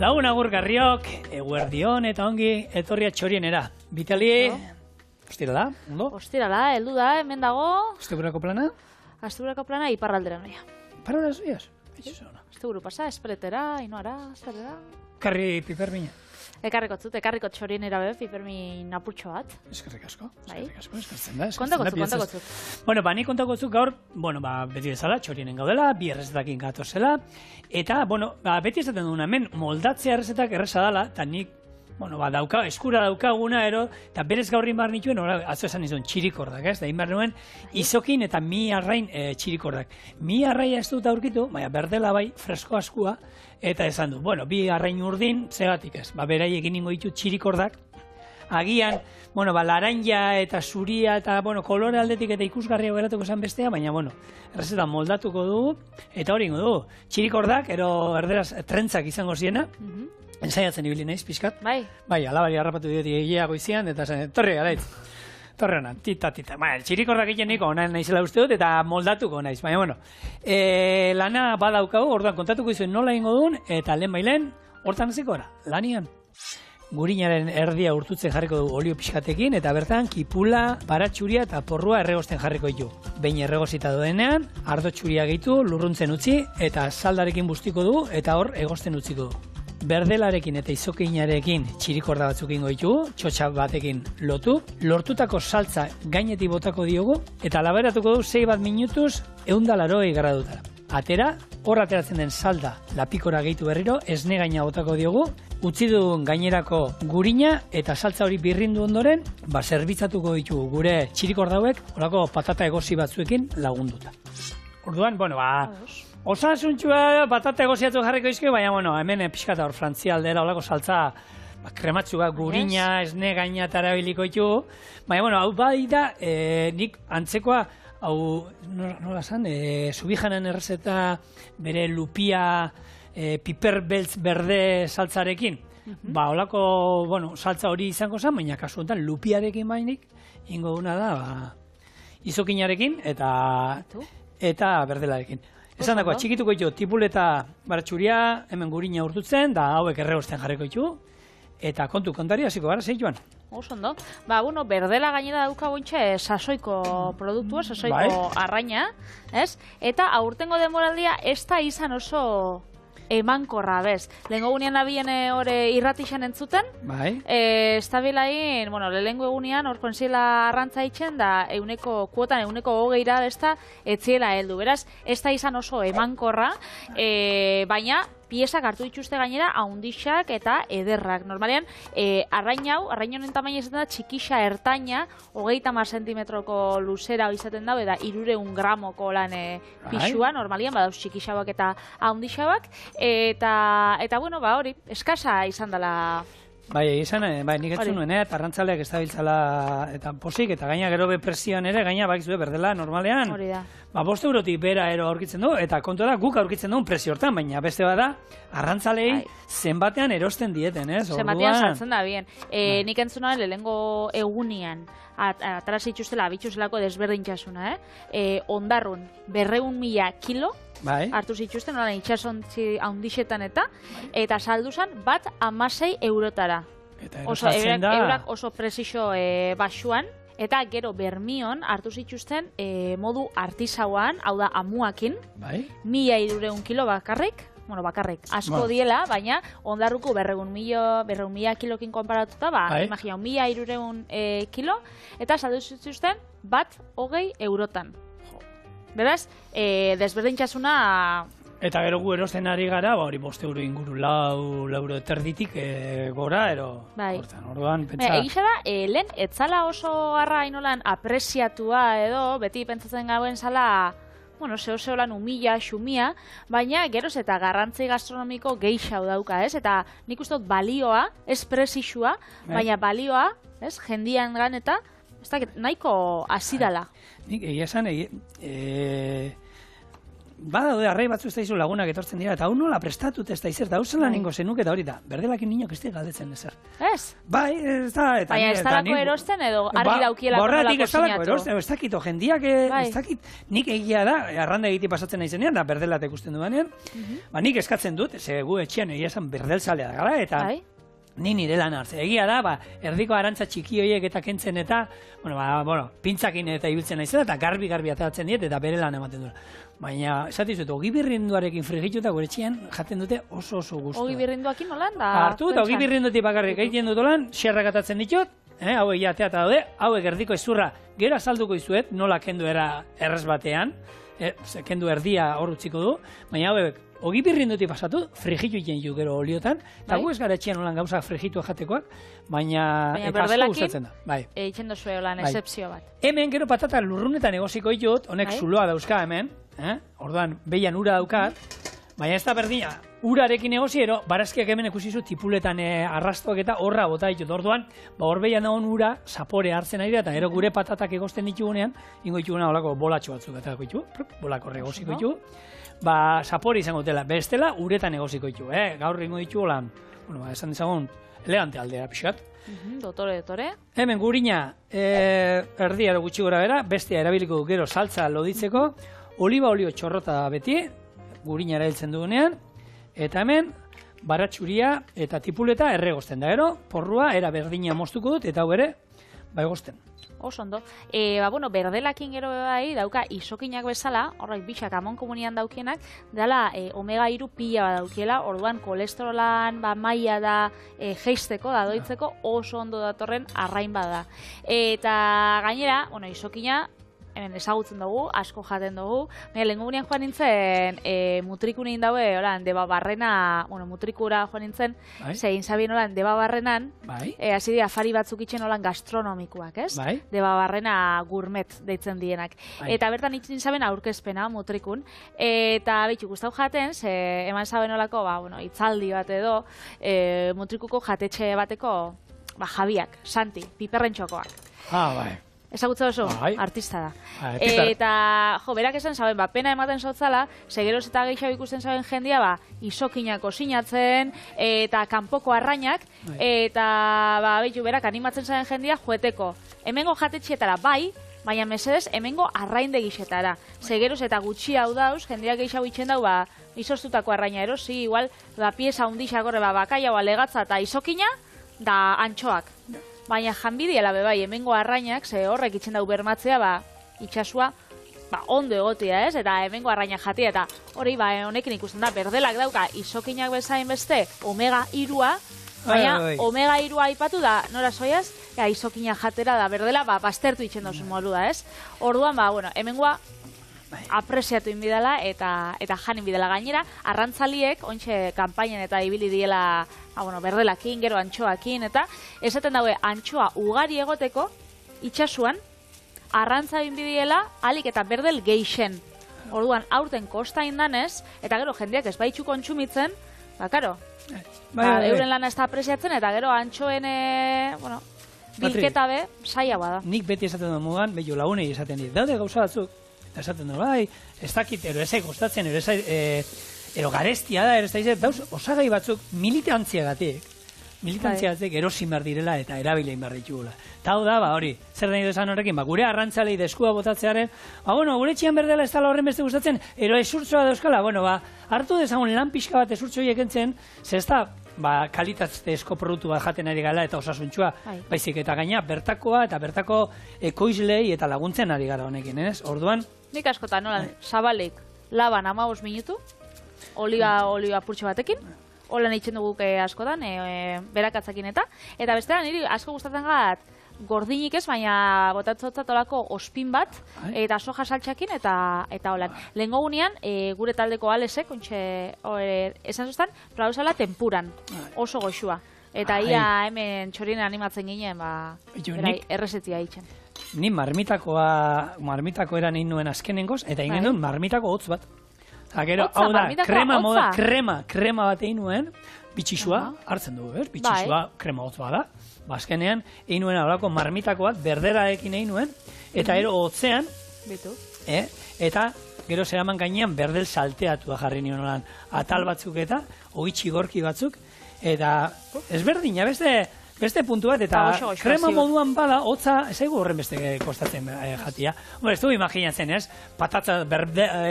Lagun agur garriok, eguerdion eta ongi etorria txorienera. Vitali, ostirala, ondo? Ostirala, heldu da, hemen dago. Asteburako plana? Asteburako plana iparraldera noia. Iparraldera zoiaz? Asteburu pasa, Espletera, Inoara, zerera. Karri pipermina. Ekarriko txorienera be, pipermin apurtxo bat. Eskerrik asko, Bai. eskertzen da. Kontakotzuk. Bueno, nik kontakotzuk gaur, beti bezala, txorienen gaudela, bi errezetakin gatozela, eta, beti esaten duguna, hemen moldatzea errezetak erreza dela, eta nik, eskura daukaguna, eta berez gaur inbar nituen, atzo esan izan txirikordak, ez? Da inbar nuen, izokin eta mi arrain txirikordak. Mi arraia ez dut aurkitu, baina berdela bai, fresko askua, eta esan du, bi arrain urdin, zegatik ez, beraiekin ingo ditu txirikordak, agian, laranja eta zuria eta, kolore aldetik eta ikusgarria geratuko zen bestea, baina, errezeta moldatuko dugu, eta hori ingo dugu, txirikordak, erderaz trentzak izango ziena, ensaiatzen ibili naiz, pixkat. Bai, alabari harrapatu dioti egia goizian, eta zen, torri garaitz. Torre honan, tita. Txirikordak egiten niko onan naizela uste dut, eta moldatuko naiz. Baina, lana badaukagu, orduan kontatuko izuen nola ingo duen, eta lehen hortan hasiko gara, lanian. Gurinaren erdia urtutzen jarriko du olio pixkatekin, eta bertan kipula, baratxuria eta porrua erregosten jarriko ditu. Behin erregozita duenean, ardo txuria gehitu, lurruntzen utzi, eta saldarekin bustiko du, eta hor egosten utziko du. Berdelarekin eta izokinarekin txirikorda batzuk ingo ditugu, txotxa batekin lotu, lortutako saltza gainetik botako diogu, eta laberatuko du 6 minutuz 180 gradutara. Atera, hor ateratzen den salda lapikora gehitu berriro, esne gaina botako diogu, utzi dugun gainerako gurina eta saltza hori birrindu ondoren, zerbitzatuko ditugu gure txirikorda hauek, horako patata egosi batzuekin lagunduta. Orduan, osasuntxua patata egoziatu jarriko izkio, baina, hemen pixkata hor Frantzia aldera, olako saltza krematxua, gurina, esne gaina eta erabiliko ditugu. Baina, hau bai da, nik antzekoa, hau, nola zan, Zubijanen errezeta bere lupia, piper beltz berde saltzarekin. Olako, saltza hori izango zen, baina kasu honetan lupiarekin bainik, ingo duna da, izokinarekin eta berdelarekin. Esan dagoa, txikituko ditu, tipuleta baratxuria, hemen gurina urtutzen, da hauek erregosten jarriko ditu, eta kontari hasiko gara, zeituan. Oso ondo. Berdela gainera dauka gointxe sasoiko produktua, sasoiko arraina, ez? Eta aurtengo denboraldia ez da izan oso emankorra, bez. Lehenko egunean abien irratixan entzuten, estabilain, lehenko egunean orkoen zela arrantza itxen, da kuotan euneko 20 besta etziela heldu. Beraz, ez da izan oso emankorra, baina piezak hartu dituzte gainera haundixak eta ederrak. Normalean, arrain honen tamaina izaten da txikixa ertaina, 30 zentimetroko luzera izaten dago, eta 300 gramoko lan pixua, normalean, badauz txikixauak eta haundixauak, eta hori, eskasa izan dela. Nik ez nuen, eta arrantzaleak ez da biltzala eta posik, eta gaina gero presioan ere, gaina bakizue berdela normalean. Hori da. 5 eurotik bera aurkitzen du, eta kontu da guk aurkitzen duen presio hortan, baina beste bada, arrantzalei zenbatean erosten dieten, ez? Zenbatean saltzen da, bien. Nik entzuna lehengo egunean, atara zituztela, abitxuzelako desberdintasuna, ondarrun 200.000 kilo, hartu zituzten, itxasontzi haundixetan eta salduzan bat 16 eurotara. Eurak oso presixo basuan, eta gero Bermion hartu zituzten modu artisauan, hau da amuakin, 1.300 kilo bakarrik, asko diela, baina ondarruko 200.000 kilokin konparatuta, imagina, 1.300 kilo, eta saldu zituzten bat 20 eurotan. Beraz, desberdintasuna. Eta gero gu erosten ari gara, 5 euro inguru, 4 euro terditik gora, orduan, pentsa. Egisa da, lehen, etzala oso arrainolan apreziatua edo, beti pentsatzen gauen zala, zeo lan umila, xumia, baina geroz eta garrantzi gastronomiko geixau dauka, ez? Eta nik uste dut balioa, ez presixua, baina balioa, ez? Jendian gan eta, ez da, nahiko azidala. Nik egia esan, badaude arrai batzu ez daizu lagunak etortzen dira, eta hau nola prestatut ez da izer, eta hau zelan ningo zenuke eta hori da, berdelakin niñok ez galdetzen ezer. Ez? Bai, ez da, eta baina ez dalako erosten edo argi daukielako nola borratik ez dalako kozinatu. erosten, ez dakit, jendiak, ez dakit, nik egia da, arranda egiti pasatzen naizenean, da berdelat ikusten dudanean, nik eskatzen dut, ze gu etxean egia esan berdelzalea gara, eta ni nire lan hartze. Egia da, erdiko arantza txiki horiek eta kentzen eta, pintzakin eta ibiltzen naizela, eta garbi ateratzen diet, eta bere lan ematen duela. Baina, esatizut, ogi birrinduarekin frigituta gure etxean jaten dute oso gustu. Ogi birrinduakin nolan da? Hartu eta ogi birrindutik bakarrik egiten dut lan, xerrak atatzen ditut, hauek jatea eta daude, hauek erdiko ezurra gero azalduko izuet, nola kendu errez batean, kendu erdia hor utziko du, baina hauek ogi birrindutik pasatu, frigitu egiten ju gero oliotan, eta gu ez gara etxean olan gauzak frigitu jatekoak, baina eta asko gustatzen da. Bai. Eitzen duzue olan excepzio bat. Hemen gero patata lurrunetan egosiko ditut, honek zuloa dauzka hemen, orduan behian ura daukat, baina ez da berdina, urarekin egoziero, barazkiak hemen ikusizu tipuletan arrastoak eta horra bota ditut. Orduan, hor behian dagoen ura, zapore hartzen ari da, eta gero gure patatak egosten ditugunean, ingo dituguna holako bolatxo batzuk eta ditu, bolako egoziko ditu, zapore izango dela, bestela uretan egoziko ditu, gaur ingo ditu holan, esan dezagun, elegante aldea pixat. Dotore. Hemen gurina, erdiaro gutxi gora bera, bestia erabiliko gero saltza loditzeko, oliba olio txorrota beti, gurina erabiltzen dugunean, eta hemen baratxuria eta tipuleta erregozten da gero, porrua era berdina moztuko dut, eta hau ere, egosten. Oso ondo. Berdelakin gero bai dauka isokinak bezala, horrek bitxak amon komunian daukienak, dela omega-3 pila bat daukiela, orduan kolesterolan maila da jeisteko, da doitzeko, oso ondo datorren arrain bada. Eta gainera, isokina, hemen ezagutzen dugu, asko jaten dugu. Lehenko gunean joan nintzen, mutrikunein daue, Debabarrena, mutrikura joan nintzen, zein zabien holan, Debabarrenan, hasi dira afari batzuk itxen holan gastronomikoak, ez? Debabarrena gourmet deitzen dienak. Eta bertan itxin zaben aurkezpena, mutrikun, eta bitu guztau jaten, eman zaben holako, itzaldi bat edo, mutrikuko jatetxe bateko, jabiak, Santi, piperren txokoak. Ezagutza oso, artista da. Eta, berak esan zaben, pena ematen zautzala, segeroz eta gehiago ikusten zaben jendia, isokinak osinatzen, eta kanpoko arrainak, eta, berak animatzen zaben jendia, joeteko, hemengo jatetxietara baina mesedez, hemengo arraindegisetara. Segeroz eta gutxi hau dauz, jendia gehiago itxen dau, izoztutako arraina erosi, igual, pieza hundixak horre, bakaia, legatza eta isokina, da antxoak. Baina janbidiela bebai, hemengo arrainak, ze horrek itxen dau bermatzea, itxasua, ondo egotia, ez? Eta hemengo arrainak jatia, eta hori, honekin ikusten da, berdelak dauka, isokinak bezain beste, omega-3, baina omega-3 aipatu da, nora zoiaz, isokinak jatera da, berdela, baztertu itxen dauzen modu da, ez? Orduan, hemengoa, apreziatu inbidala eta jan inbidala gainera, arrantzaliek, ontxe kanpainan eta ibili diela, berdelakin, gero antxoakin, eta esaten daue, antxoa ugari egoteko, itxasuan, arrantza inbidiela, alik eta berdel geixen. Orduan, aurten kosta indanez, eta gero jendeak ez baitxu kontsumitzen, karo, euren lana ez da apreziatzen, eta gero antxoen, bilketa be, saia bada. Nik beti esaten dut mugan, behiu lagunei esaten dit, daude gauza batzuk, esaten dut, ez dakit, ero gustatzen, ero garestia da, ez da dauz, osagai batzuk militantziagatik erosin behar direla eta erabilein behar ditugula. Eta hau da, hori, zer nahi duzan horrekin, gure arrantzalei deskua botatzearen, gure txian berdela ez dala horren beste gustatzen, ero esurtzoa dauzkala, hartu dezagun lan pixka bat esurtzoiek entzen, ez da, kalitatezko produktu bat jaten ari gala eta osasuntxua, baizik eta gaina bertakoa eta bertako ekoizlei eta laguntzen ari gara honekin, ez? Orduan... Nik askotan, zabalik, laban 15 minutu, oliba purtsu batekin, holan eitzen dugu askotan, berakatzakin eta bestera niri asko gustatzen gat, gordinik ez, baina botatzotzat olako ospin bat, eta soja saltxakin, eta holan. Lehenko gunean, gure taldeko alesek, esan zuztan, prauzala tempuran, oso goxua. Eta ia hemen txorien animatzen ginen, errezetia itxen. Ni marmitako eran egin nuen azkenengoz, eta egin duen marmitako hotz bat. Hau da, krema bat egin nuen, bitxisua, hartzen dugu, bitxisua krema hotz bat da. Azkenean, egin nuen horako marmitako bat, berderaekin egin nuen, eta ero hotzean, eta gero zeraman gainean berdel salteatua jarri nion lan atal batzuk eta oitxi gorki batzuk, eta ezberdina, beste puntu bat, eta krema moduan bada, hotza, ez horren beste kostatzen jatia. Ez du imaginatzen, ez? Patatza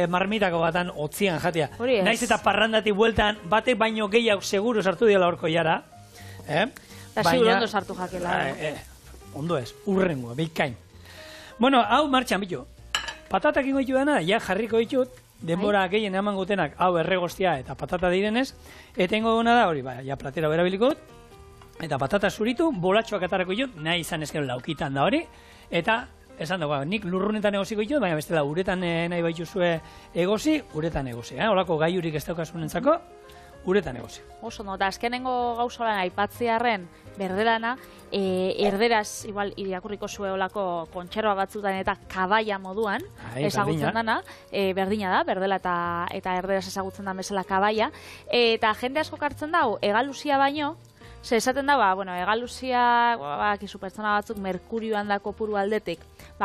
marmitako batan hotzian jatia. Naiz eta parrandatik bueltan, batek baino gehiago seguru sartu diela horko jara. Eta seguro ondo sartu jakela. Ondo ez, urrengoa, bikain. Bueno, hau martxan bitu. Patatak ingo ditu dena, ja jarriko ditut, denbora gehien eman gutenak, hau erregostia eta patata direnez, eta ingo duna da, hori, ja platera berabiliko dut, eta patata zuritu, bolatxoak atarako ditut, nahi izan ezkero laukitan da hori, eta esan dago, nik lurrunetan egoziko ditut, baina bestela uretan nahi baituzue egozi, uretan egozi. Holako gaiurik ez daukasunentzako, uretan egozi. Oso, no, eta azkenengo gauzolan aipatziarren berdelana, erderaz, igual, irakurriko zue olako kontserba batzutan eta kabaia moduan, ezagutzen dana, berdina da, berdela eta erderaz ezagutzen da bezala kabaia, eta jende asko kartzen dau, egaluzia baino, esaten da, egaluzia, kizu pertsona batzuk merkurioan da kopuru aldetik,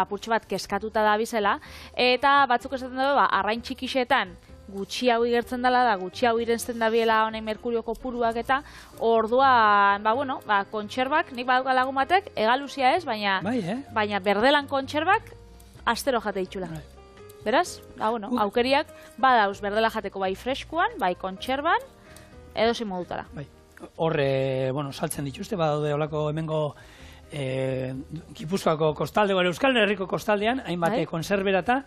purtsu bat keskatuta da bizela, eta batzuk esaten da, arrain txikixetan, gutxi hau igertzen dela da, gutxi hau irentzen da biela honen merkurio kopuruak eta orduan, kontserbak, nik baduka lagun batek, egaluzia ez, baina berdelan kontserbak astero jate ditxula. Beraz, aukeriak badauz berdela jateko bai freskuan, bai kontserban, edozein modutara. Horre, saltzen dituzte, badaude olako hemengo Gipuzkoako kostalde, Euskal Herriko kostaldean, hainbat konserberata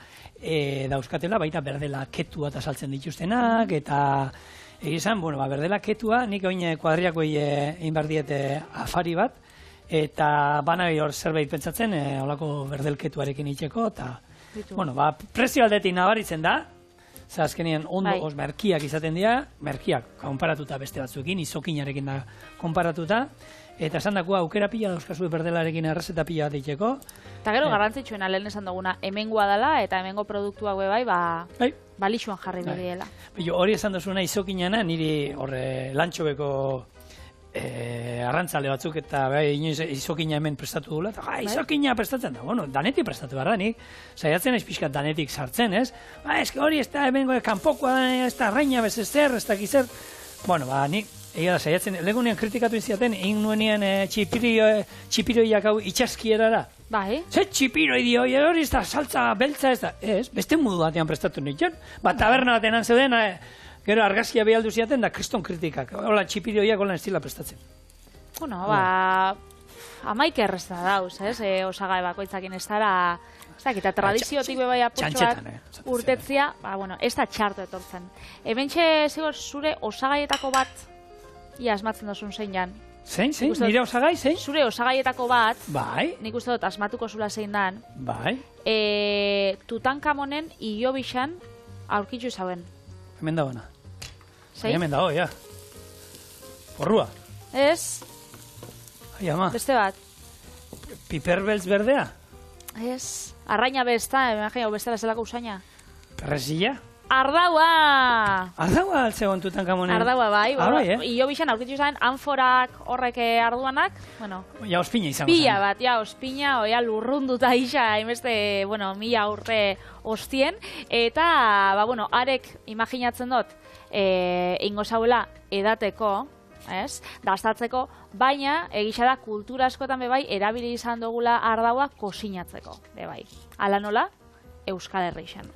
dauzkatela, baita berdela ketua eta saltzen dituztenak, eta egizan, berdela ketua, nik oin kuadriakoi egin behar diete afari bat, eta bana hor zerbait pentsatzen, olako berdelketuarekin itxeko, eta, prezio aldetik nabaritzen da, azkenean ondo merkiak izaten dira, merkiak konparatuta beste batzuekin, izokinarekin da konparatuta, eta esan dakoa aukera pila dauzkazu berdelarekin errezeta pila bat itxeko. Eta gero garrantzitsuena lehen esan duguna, hemengoa dela eta hemengo produktuak balixuan jarri bediela. Hori esan duzuna izokinana, niri horre lantxobeko arrantzale batzuk eta inoiz izokina hemen prestatu dula, eta izokina prestatzen da, danetik prestatu behar da, nik saiatzen ez pixkat danetik sartzen, ez? Eske hori ez da hemengo kanpokoa, ez da arraina, bez ez zer, ez da gizert. Nik egia da, saiatzen, legunean kritikatu izaten, egin nuenean txipiroiak hau itxaskierara. Ze txipiroi dio, hori ez da saltza, beltza ez da. Ez, beste modu batean prestatu nintzen. Taberna batean zeuden, gero argazkia behaldu ziaten da kriston kritikak. Hola, txipirioiak hola estila prestatzen. Amaik errezta dauz, ez? Osagai bakoitzakin ez dara, eta tradiziotik bebai apurtxo bat urtetzia, ez da txarto etortzen. Hementxe, zigor, zure osagaietako bat, ia asmatzen dozun zein jan. Zein? Nire osagai, zein? Zure osagaietako bat, bai. Nik uste dut asmatuko zula zein dan, bai. Tutankamonen hilobixan aurkitzu zauen. Hemen da ona. Zein? Hemen da, ja. Porrua. Ez. Ai, ama. Beste bat. Piperbeltz berdea? Ez. Arraina besta, imagina, bestela zelako usaina. Perrezilla? Ardaua! Ardaua altzegoen Tutankamonen? Ardaua, bai. Iyo bixan aurkitzu zaen, anforak horrek arduanak, Ja, ospina izango zen. Pila bat, ja, ospina, oia lurrunduta isa, hainbeste, mila urte ostien, eta, arek imaginatzen dut, ingo zauela edateko, dastatzeko, baina egisa da kultura askotan bebai erabili izan dugula ardaua kosinatzeko, bebai. Hala nola? Euskal Herrixen.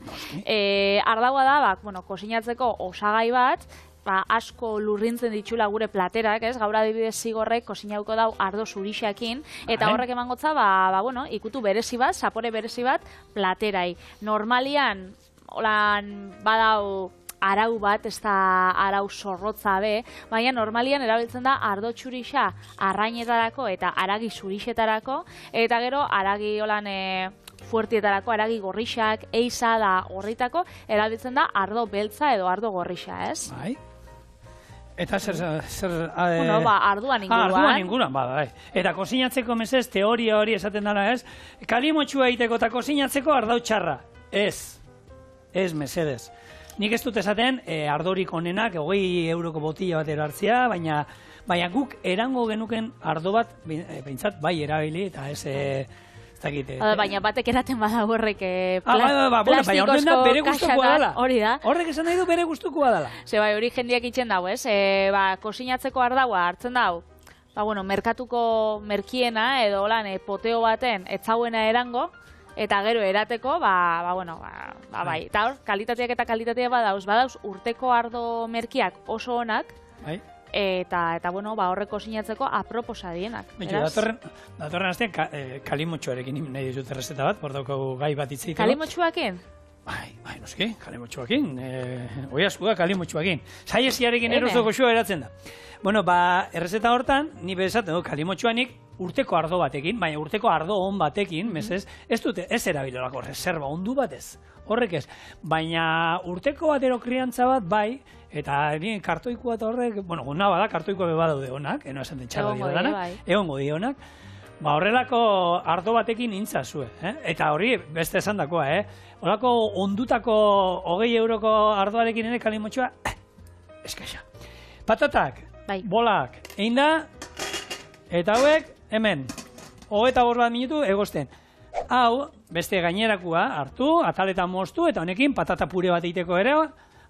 Ardaua da, kosinatzeko osagai bat, asko lurrintzen ditxula gure platerak, gaur adibidez zigorrek kosinauko dau ardo zurixekin, eta horrek emangotza, ikutu berezi bat, zapore berezi bat, platerai. Normalian, badau arau bat, ez da arau zorrotza be, baina normalian erabiltzen da ardo txurixa arrainetarako eta aragi zurixetarako, eta gero aragi fuertietarako, aragi gorrixak, eiza da horritako, erabiltzen da ardo beltza edo ardo gorrixa, ez? Bai. Eta zer... arduan inguruan. Arduan inguruan, bai. Eta kosinatzeko mesez, teoria hori esaten dara, ez? Kalimotxua egiteko eta kosinatzeko ardau txarra. Ez mesedez. Nik ez dut esaten, ardorik onenak, 20 euroko botila bat erartzea, baina guk erango genuken ardo bat, behintzat, bai erabili, eta ez ez dakit. Baina batek eraten bada horrek Baina horren da bere gustukoa dela. Hori da. Horrek esan nahi du bere gustukoa dela. Ze bai, hori jendiak itxen dago, ez? Kosinatzeko ardaua hartzen dago, merkatuko merkiena edo lan poteo baten etzauena erango, eta gero erateko, bai. Eta hor, kalitateak eta kalitatea badauz urteko ardo merkiak oso onak, bai. Eta horreko sinatzeko aproposa dienak. Datorren astean kalimotxoarekin nahi dizut errezeta bat, hor daukagu gai bat hitzik. Kalimotxoakin? Bai, noski, kalimotxoakin. Oi asko da kalimotxoakin. Saiesiarekin eroso goxoa eratzen da. Errezeta hortan, ni bezaten du kalimotxoanik urteko ardo batekin, baina urteko ardo on batekin, mesez, ez erabilorako reserva ondu batez. Horrek ez. Baina urteko batero kriantza bat bai, eta kartoiko bat horrek, guna bada, kartoiko beba daude honak, eno esan den txarra dio dana, egongo dio honak, horrelako ardo batekin intza zue, eta hori beste esan dakoa, horrelako ondutako 20 euroko ardoarekin ere kalimotxoa, eskaxa. Patatak, bolak, egin da, eta hauek, hemen, 25 bat minutu egosten. Hau, beste gainerakua hartu, ataletan moztu, eta honekin patata pure bat egiteko ere,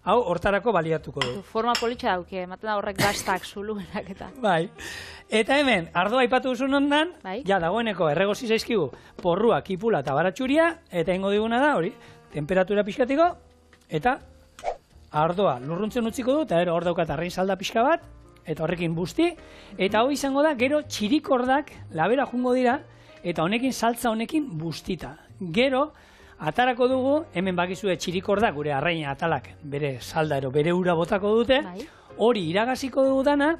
hau hortarako baliatuko du. Forma politxa dauke, ematen da horrek gastak zuluenak eta. Bai. Eta hemen, ardoa aipatu duzun ondan, ja dagoeneko erregozi zaizkigu porrua, kipula eta baratxuria, eta ingo diguna da hori, temperatura pixkatiko, eta ardoa lurruntzen utziko du, eta hor daukat arrein salda pixka bat, eta horrekin busti, eta hori izango da, gero txirikordak labera jungo dira, eta honekin saltza honekin bustita. Gero, atarako dugu, hemen bakizue txirikordak, gure arraina atalak, bere salda bere ura botako dute, hori iragaziko dugu dana,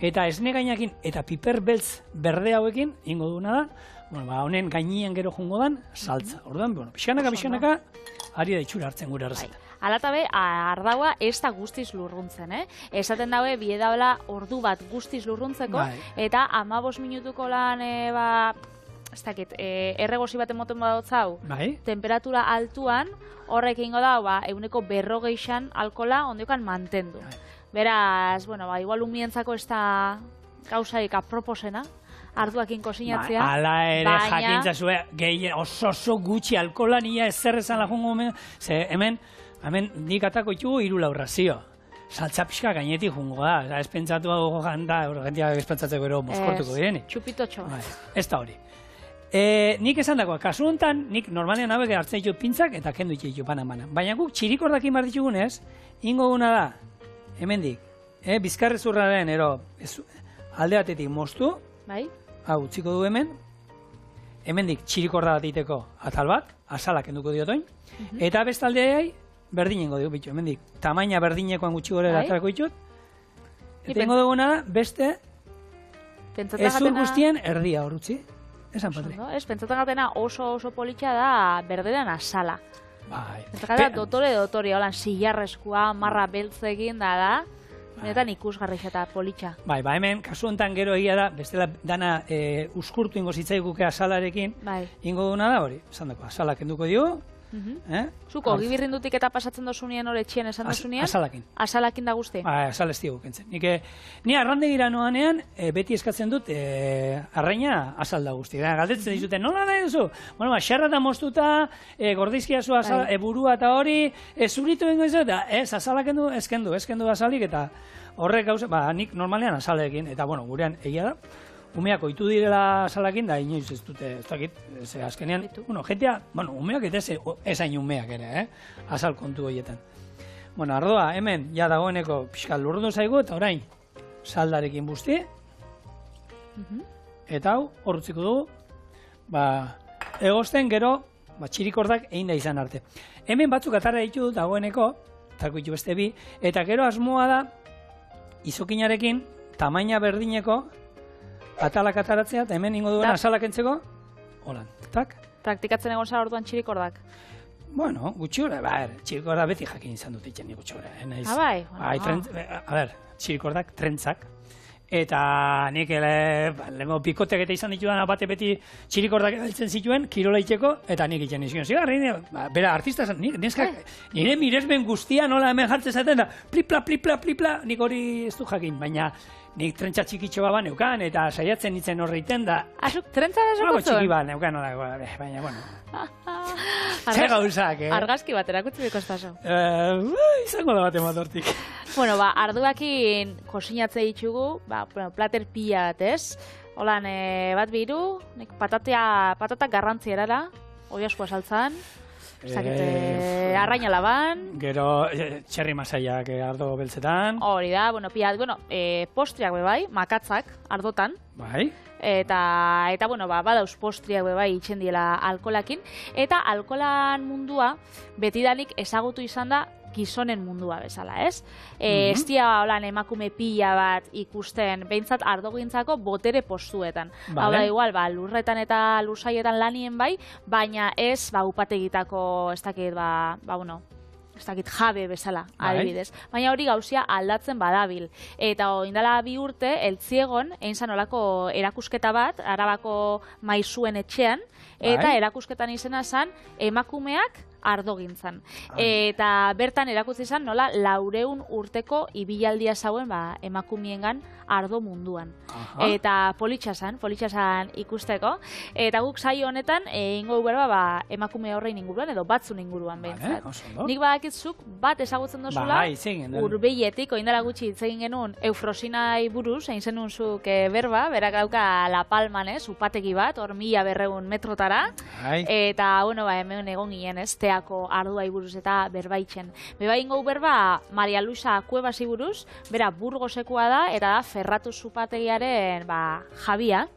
eta esne gainakin, eta piper beltz berde hauekin, ingo duguna da, honen gainean gero jungo dan, saltza. Orduan, pixkanaka, ari da itxura hartzen gure arrezeta. Alatabe, ardaua ez da guztiz lurruntzen, Esaten daue, biedabla ordu bat guztiz lurruntzeko, eta 15 minutuko lan, ez dakit, erregozi bat emoten badotzau, temperatura altuan, horrek ingo da, 140 alkola ondiokan mantendu. Beraz, igual umientzako ez da gauzaik aproposena, arduakin kosinatzea. Ala ere jakintza zue, oso gutxi alkola nia ezer ezan lajungo hemen nik atako itugu 3 laurazio. Saltza pixka gainetik jungo da, ez pentsatu ganda, jendeak ez pentsatzeko ero moskortuko direnik. Txupitotxo. Ez da hori. Nik esan dagoa, kasu honetan, nik normalean hauek hartzen ditu pintzak eta kendu ditu banan-banan. Baina guk txirikordakin bar ditugunez, ingo guna da, hemendik, bizkarrezurraren alde batetik moztu, hau utziko du hemendik txirikorda bat egiteko atal bat, azalak kenduko diotoin, eta bestaldeai berdinengo dugu, bitu, hemendik, tamaina berdinekoan gutxi gorera atalako ditut, eta ingo duguna da, beste, ezur guztien erdia hor utzi. Esan, Patri. Ez, pentsatzen gatena oso politxa da berderan azala. Bai. Pentsatzen gatena dotore, holan zilarrezkoa, marra beltzekin da, benetan ikusgarri eta politxa. Bai, hemen, kasu honetan gero egia da, bestela dana uskurtu ingo zitzaiguke azalarekin, ingo duna da hori, esan dako, azalak enduko dio, Zuko, gibirrindutik eta pasatzen dozunien hori etxien esan dozunien? Azalakin. Azalakin da guzti? Azal ez digu kentzen. Ni arrandegira noanean, beti eskatzen dut, arraina azal da guzti. Galdetzen dizuten, nola nahi duzu? Xarra da moztuta, gordizkia zu burua eta hori, zuritu bengo ez da, azalak ezkendu azalik, eta horrek gauza, nik normalean azalekin, eta gurean egia da, umeak oitu direla azalakin, da inoiz ez dute, ez dakit, azkenean, jentea, umeak eta ezain umeak ere, azal kontu horietan. Ardoa, hemen, ja dagoeneko pixkal lurrundu zaigu, eta orain, saldarekin busti, eta hau, hor utziko dugu, egosten gero, txirikordak egin da izan arte. Hemen batzuk atara ditu dagoeneko, tako ditu beste bi, eta gero asmoa da, izokinarekin, tamaina berdineko, atalak ataratzea, eta hemen ingo duen azalak entzeko, holan, tak? Praktikatzen egon zara orduan txirikordak? Gutxi hori, txirikordak beti jakin izan dut itxen gutxi hori. Bai? Txirikordak, trentzak, eta nik lehenko bikotek eta izan ditudan bate beti txirikordak heltzen zituen, kirola itxeko, eta nik itxen izan. Zigarri, bera, artista zen, nire miresmen guztia nola hemen jartzen zaten da, plipla, nik hori ez du jakin, baina nik trentza txikitxo bat neukan, eta saiatzen nintzen horreiten da. Azuk, trentza da zokotzu? Txiki bat neukan, baina, bueno. Zer gauzak, Argazki bat, erakutzi bikostazo. Izango da bat ematortik. Bueno, arduakin kosinatze ditugu, plater pila bat, ez? Holan, bat biru, patatak garrantzi erara, oi asko saltzan. Arraina laban. Gero txerri masaiak ardo beltzetan. Hori da, postriak bebai, makatzak ardotan. Bai. Eta badauz postriak bebai itxen diela alkolakin. Eta alkolan mundua betidanik ezagutu izan da gizonen mundua bezala, ez? Ez dia holan emakume pila bat ikusten, behintzat ardogintzako botere postuetan. Hau da, igual, lurretan eta lursaietan lanien bai, baina ez, upategitako, ez dakit jabe bezala, adibidez. Baina hori gauzia aldatzen badabil. Eta indala 2 urte, eltziegon, egin zan olako erakusketa bat, Arabako maizuen etxean, eta erakusketan izena zan, emakumeak ardogintzan. Eta bertan erakutsi izan nola 400 urteko ibilaldia zauen emakumiengan ardo munduan. Eta politxasan ikusteko. Eta guk saio honetan egingo berba emakume horrein inguruan edo batzun inguruan behintzat. Nik badakitzuk bat ezagutzen dozula Urbeietik, oindala gutxi hitz egin genuen Eufrosinai buruz, egin zenun zuk berba, berak dauka La Palman, upategi bat, hor 1200 metrotara. Eta, hemen egon ginen, teako arduai buruz eta berbaitzen. Beba ingo berba Maria Luisa Kuebasi buruz, bera Burgosekoa da, eta da Ferratu zupategiaren jabia.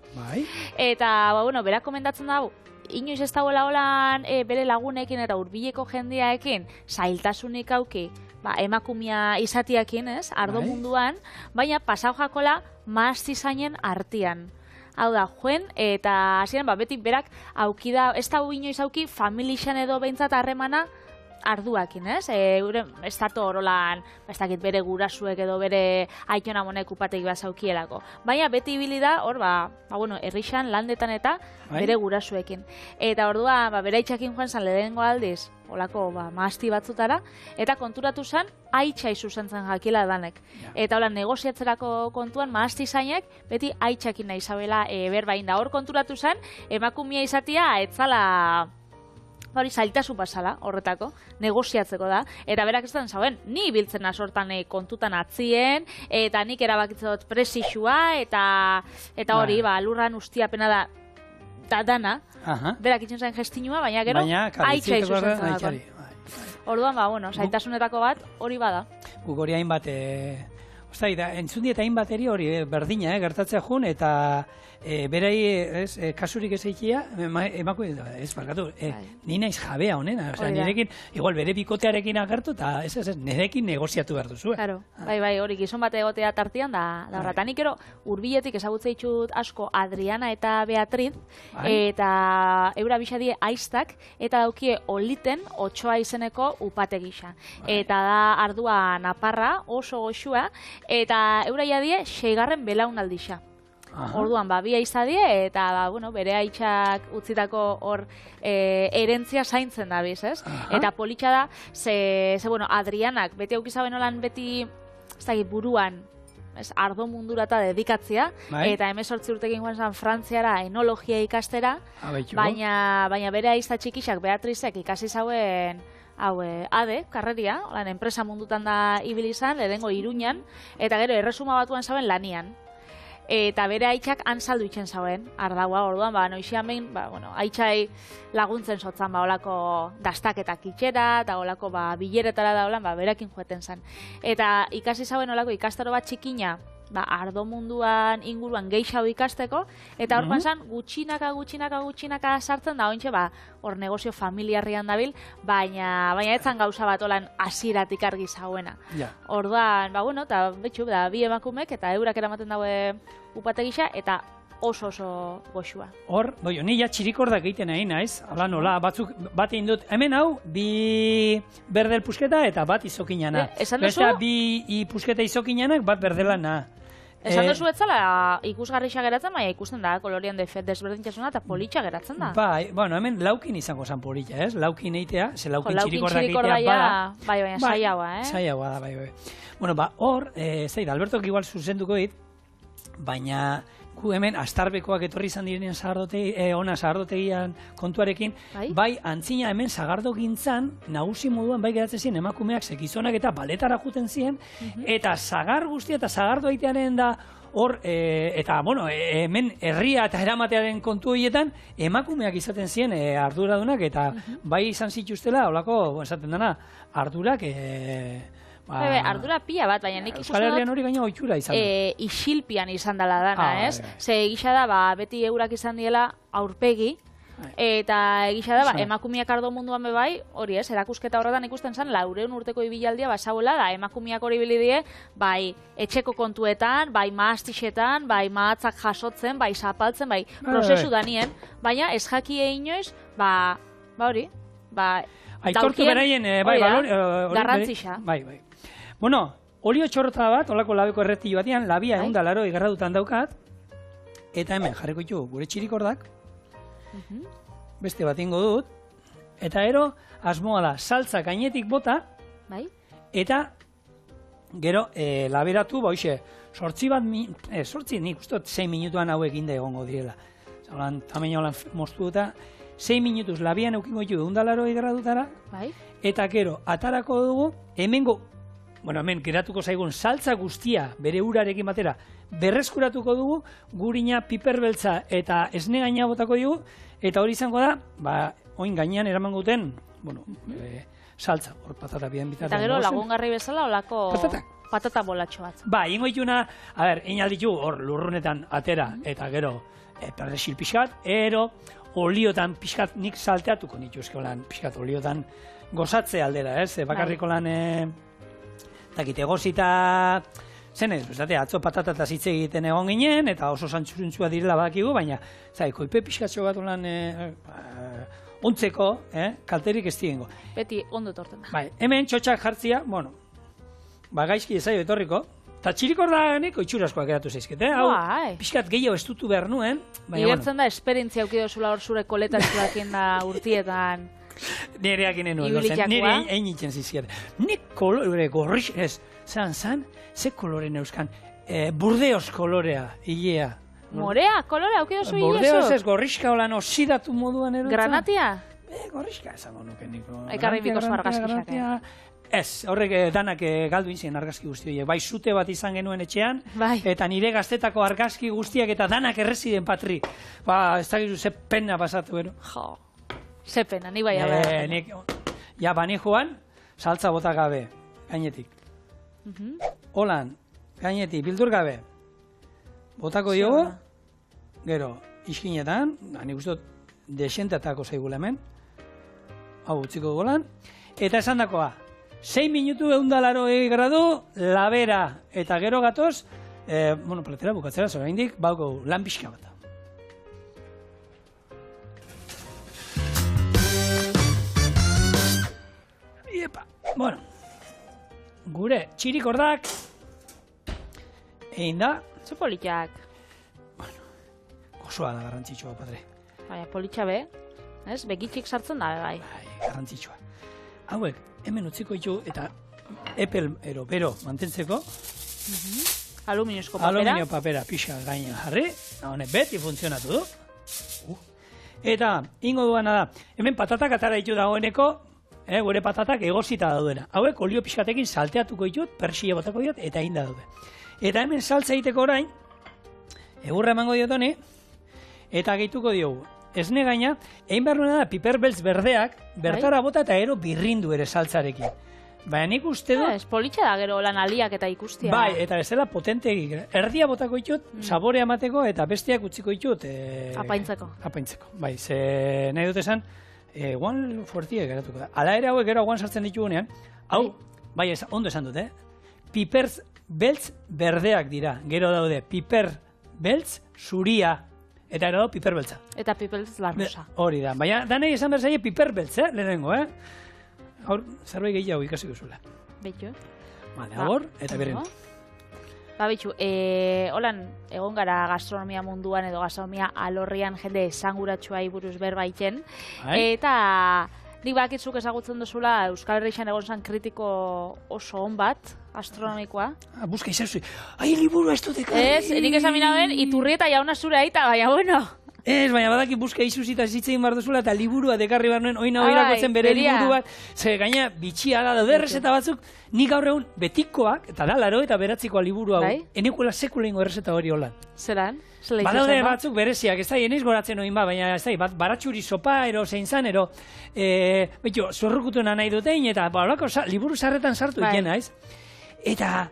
Eta, bera komendatzen da, inoiz ez dagoela holan bere lagunekin eta hurbileko jendeaekin zailtasunik auki emakumia izatiakin, ez, ardo munduan, baina pasau jakola maaztizainen artian. Hau da, joen, eta hasieran beti berak auki da, ez da inoiz auki familixan edo behintzat harremana arduakin, ez? Ez dato horolan, ez dakit bere gurasuek edo bere aiton amonek upategi bat zaukielako. Baina beti ibili da, hor, herrixan, landetan eta bere gurasuekin. Eta ordua, bere aitzakin joan zan lehenengo aldiz, holako maazti batzutara, eta konturatu zen, aitza izuzen zen jakila danek. Eta hola, negoziatzerako kontuan, maazti zainek, beti aitzakin nahi zabela berbain da. Hor konturatu zen, emakumia izatia, etzala hori zailtasun basala horretako, negoziatzeko da, eta berak ez den zauen, ni biltzen asortan kontutan atzien, eta nik erabakitzot presixua, eta hori, lurran ustiapena da dana, berak itzen zen gestinua, baina gero, aitza izuzen zen. Orduan, zailtasunetako bat hori bada. Guk hori hainbat, entzundi eta hainbat hori berdina, gertatzea jun, eta berai, kasurik ez eikia, emakume, ez barkatu, ni naiz jabea honena, nirekin, igual bere bikotearekin agertu, eta nirekin negoziatu behar duzu. Bai, hori, gizon bat egotea tartian da horra. Eta nik ero, Urbiletik ezagutze ditut asko Adriana eta Beatriz, eta eura bixadie aiztak, eta daukie Oliten Otsoa izeneko upate-gisa. Eta da ardua naparra, oso goxua, eta eura jadie 6. belaunaldixa. Orduan, bi aizadie, eta bere aitzak utzitako hor erentzia zaintzen da biz, ez? Eta politxa da, Adrianak, beti aukizaben olan beti, buruan, ardo mundurata dedikatzea, eta 18 urtekin joan zan Frantziara enologia ikastera, baina bere aizta txikixak Beatrizek ikasi zauen ade, karreria, enpresa mundutan da ibili izan, lehenengo Iruñan, eta gero erresuma batuan zauen lanian. Eta bere aitzak ansaldu itzen zauen, ardaua, orduan, noixiamen, aitzai laguntzen sotzan, olako dastaketak itxera, eta olako bileretara da olan, berekin joeten zen. Eta ikasi zauen olako ikastaro bat txikina, ardo munduan inguruan geixau ikasteko, eta hor pasan gutxinaka sartzen da, ointxe, hor negozio familiarrian dabil, baina etzan gauza bat olan hasieratik argi zauena. Orduan, eta betxu, bi emakumek, eta eurak eramaten daue upategisa, eta oso goxua. Hor, ni ja txirikordak egiten nahi naiz, ala nola, batzuk bat egin dut, hemen hau, bi berdel pusketa eta bat izokinana. Esan duzu? Besta bi pusketa izokinanak, bat berdelana. Esan duzu etzala ikusgarrixa geratzen, baina ikusten da, kolorien desberdintasuna eta politxa geratzen da. Bai, bueno, hemen laukin izango zen politxa, ez? Laukin eitea, ze laukin txirikordak txirikorda eitea bada. Bai, baina saiagoa, Saiagoa da, bai. Bueno, hor, zait, Albertok igual zuzenduko dit, baina gu hemen astarbekoak etorri izan direnean ona sagardotegian kontuarekin, bai, antzina hemen sagardo gintzan, nagusi moduan bai geratzen ziren emakumeak sekizonak eta baletara juten ziren, eta sagar guztia eta sagardo aitearen da hor, eta, bueno, hemen herria eta eramatearen kontu horietan, emakumeak izaten ziren arduradunak, eta bai izan zituztela, holako, esaten dena, ardurak, ardura pila bat, baina nik ikusten Euskal Herrian hori gaina oitxura izan da. Isilpian izan dela dana, ez? Ze egisa da, beti eurak izan diela aurpegi, eta egisa da, emakumiak ardo munduan bebai, hori ez, erakusketa horretan ikusten zen, 400 urteko ibilaldia basauela, da emakumiak hori bilidie, bai etxeko kontuetan, bai maastixetan, bai mahatzak jasotzen, bai zapaltzen, bai prozesu danien, baina ez jakie inoiz, hori, aitortu beraien, garrantzixa. Bai. Bueno, olio txorrota bat, olako labeko erretilu batean, labia 180 gradutan daukat, eta hemen jarriko ditugu gure txirikordak, beste bat ingo dut, eta ero, asmoa da, saltza gainetik bota, eta gero, laberatu, sortzi nik ustot 6 minutuan hauek inda egongo direla. Tamaina holan moztu eta 6 minutuz labian eukingo ditugu 180 gradutara, eta gero, atarako dugu, hemen geratuko zaigun saltza guztia bere urarekin batera berreskuratuko dugu, gurina, piperbeltza eta esne gaina botako dugu, eta hori izango da, oin gainean eramango duten, saltza, hor patata bian bitarra. Eta gero lagungarri bezala olako patata bolatxo bat. Ingo dituna, einalditu hor lurrunetan atera, eta gero perdesil pixkat, ero oliotan pixkat nik salteatuko nituzke lan, pixkat oliotan gozatze aldera, ez? Bakarriko lan dakite gozita zenez, atzo patata eta zitze egiten egon ginen, eta oso santxuruntzua direla bakigu, baina koipe pixkatxo bat lan ontzeko, kalterik ez digengo. Beti ondo torten da. Hemen txotxak jartzia, gaizki ezaio etorriko, eta txirikordanik oitxuraskoak eratu zaizket, hau pixkat gehiago estutu behar nuen. Igertzen da, esperientzia aukidozula hor zure koletatxuakin da urtietan. Nireak inen nuen, nire egin itzen zizkiat. Nik kolore gorrix, zan, ze koloren euskan, burdeos kolorea, hilea. Morea, kolorea, aukidozu hilezu? Burdeos ez, gorrixka holan osidatu moduan erotzen. Granatia? Gorrixka esango nuke niko. Ekarri bikozu argazkixak. Ez, horrek danak galdu inzien argazki guzti horiek. Bai, zute bat izan genuen etxean, eta nire gaztetako argazki guztiak eta danak erreziden patri. Ez da gizu, ze pena pasatu, ero. Jo, ze pena, ni bai abera. Bani joan, saltza bota gabe, gainetik. Holan, gainetik, bildur gabe. Botako diogu, gero, iskinetan, nik uste desentatako zaigula hemen, hau utziko golan, eta esan dakoa, 6 minutu 180 gradu, labera, eta gero gatoz, platera bukatzera, zora indik, bauko lan pixka bat. Gure txirikordak, egin da. Zu politxak. Gozoa da garrantzitsua, padre. Baina, politxa be, ez? Begitxik sartzen da, bai. Garrantzitsua. Hauek, hemen utziko ditu eta epel bero mantentzeko. Aluminiosko papera. Aluminio papera pixa gainean jarri. Honek beti funtzionatu du. Eta, ingo duana da, hemen patatak atara ditu dagoeneko, gure patatak egozita daudena. Hauek, olio pixkatekin salteatuko ditut, persile botako diot, eta inda daude. Eta hemen saltza egiteko orain, egurra emango diotoni, eta gehituko diogu. Esne gaina, egin behar nuena da piperbeltz berdeak, bertara bota eta ero birrindu ere saltzarekin. Baina nik uste du... Politxa da gero lan aliak eta ikustia. Bai, eta ez dela potente egin. Erdia botako ditut, saborea emateko, eta besteak utziko ditut... Apaintzeko. Apaintzeko, bai, ze nahi dut esan, guan fuertia geratuko da. Ala ere hauek gero guan sartzen ditugunean, hau, bai, ondo esan dut, piperbeltz berdeak dira. Gero daude, piperbeltz zuria, eta gero piperbeltza. Eta piperbeltz larrosa. Hori da, baina danei esan behar zaie piperbeltz, lehenengo, Hor, zerbait gehiago ikasi duzula. Betxo. Bale, hor, eta beren. Bitxu, holan, egon gara gastronomia munduan edo gastronomia alorrian jende esanguratsua buruz berbaiten, eta nik bakitzuk ezagutzen duzula Euskal Herrixan egon zan kritiko oso on bat, gastronomikoa. Buska izazu, liburu ez dut ekarri. Ez, nik esan minaben, Iturrieta jauna zure aita, baina bueno. Ez, baina badaki buska izuzita zitzein bar duzula eta liburua dekarri bar nuen, oina irakotzen bere liburuak, ze gaina bitxia da daude errezeta batzuk, nik gaur egun betikoak, eta da, 89 liburu hau, enekuela sekula ingo errezeta hori holan. Zeran? Badaude batzuk bereziak, ez da, eneiz goratzen oin baina ez da, baratxuri sopa, ero zein zan, ero, betxo, zorrukutuna nahi dutein, eta balako liburu sarretan sartu ikena, ez? Eta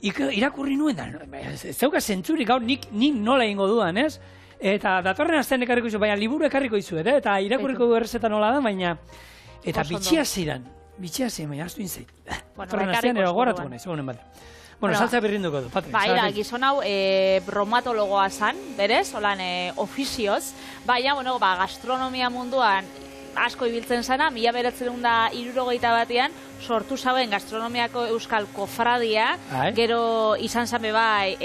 irakurri nuen da, ez dauka zentzurik gaur nik nola ingo duan, ez? Eta datorren astean ekarriko izu, baina liburu ekarriko izu, eta irakurriko du errezeta nola da, baina eta bitxia ziren, baina astu inzait. Datorren astean ero goratuko nahi, zegoen bat. Bueno, saltza berrinduko du, Patri. Baina, gizon hau bromatologoa zan, berez, holan ofizioz, baina, bueno, gastronomia munduan asko ibiltzen zana, 1961 sortu zauen gastronomiako euskal kofradia, gero izan zame bai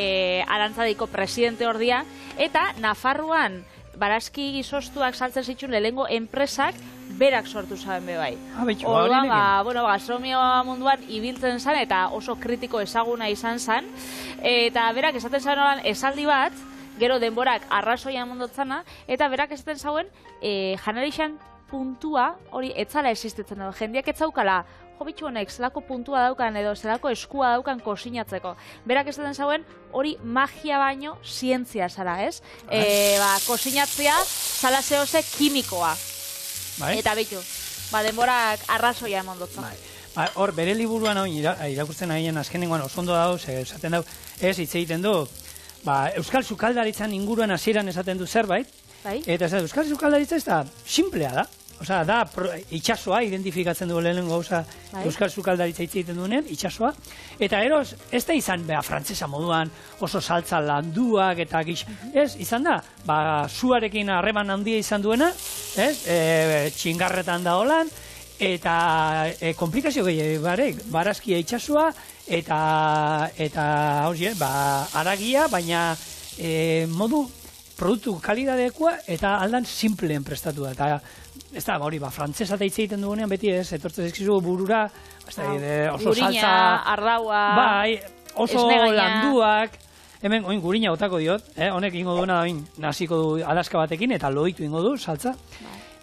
Arantzadiko presidente ordia, eta Nafarroan barazki gizostuak saltzen zituen lehengo enpresak berak sortu zaben be bai. Orduan, gastronomia munduan ibiltzen zan eta oso kritiko ezaguna izan zan, eta berak esaten zaben horan esaldi bat, gero denborak arrazoian mundotzana, eta berak esaten zauen janarixan puntua hori etzala existitzen edo, jendeak etzaukala, bitxu honek zelako puntua daukan edo zelako eskua daukan kosinatzeko. Berak esaten zauen hori magia baino zientzia zara, ez? Kosinatzea zala zehose kimikoa. Eta bitxu, denborak arrazoia emondotzen. Hor, bere liburuan hau irakurtzen ahien azkenengoan osondo dago, esaten dago, ez hitz egiten du, Euskal Sukaldaritzan inguruan hasieran esaten du zerbait, eta Euskal Sukaldaritza ez da simplea da. Osa, da, itxasoa identifikatzen du lehenengo gauza Euskal Sukaldaritza hitz egiten duenean, itxasoa. Eta eros, ez da izan, frantzesa moduan, oso saltza landuak eta ez, izan da, zuarekin harreman handia izan duena, txingarretan da holan, eta komplikazio gehiago barazkia itxasoa, eta haragia, baina modu produktu kalidadekoa eta aldan simpleen prestatu da. Eta ez da, frantzesa eta hitz egiten dugunean beti ez, etortzen ezkizu burura, oso saltza, arraua, oso landuak, hemen oin gurina botako diot, honek ingo duena da naziko du adaska batekin, eta loitu ingo du, saltza.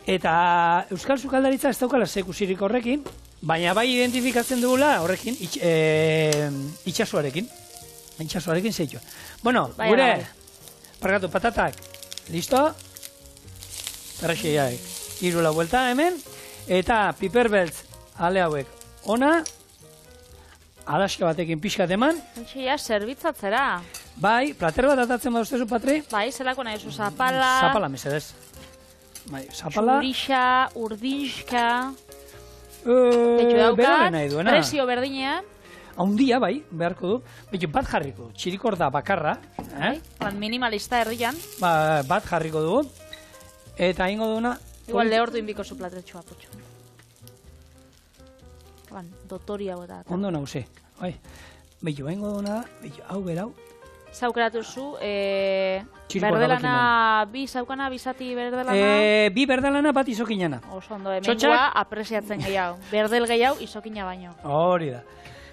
Eta Euskal Sukaldaritza ez daukala zekusirik horrekin, baina bai identifikatzen dugula horrekin, itxasuarekin. Itxasuarekin zeitu. Bueno, gure, pargatu patatak, listo? Perrexeiaek. Irula buelta hemen, eta piperbeltz ale hauek ona, adaska batekin pixkat eman. Entxia, zerbitzatzera. Bai, plater bat atatzen baduztezu, Patri? Bai, zelako nahi zu, zapala. Zapala, mesedez. Bai, zapala. Txurixa, urdinxka. Bere nahi duena. Presio berdinean. Haundia, bai, beharko du. Betu, bat jarriko du, txirikor da bakarra. Minimalista herrian. Bat jarriko dugu. Eta ingo duguna... Igual lehortu inbiko zu platretxoa, potxo. Dotoria bota. Ondo nauze. Betu, ingo duguna, hau berau. Zaukeratu zu, berdelana, bi zaukana, bizati berdelana? Bi berdelana bat izokinana. Oso ondo, hemengoa apresiatzen gehiago. Berdel gehiago, izokina baino. Hori da.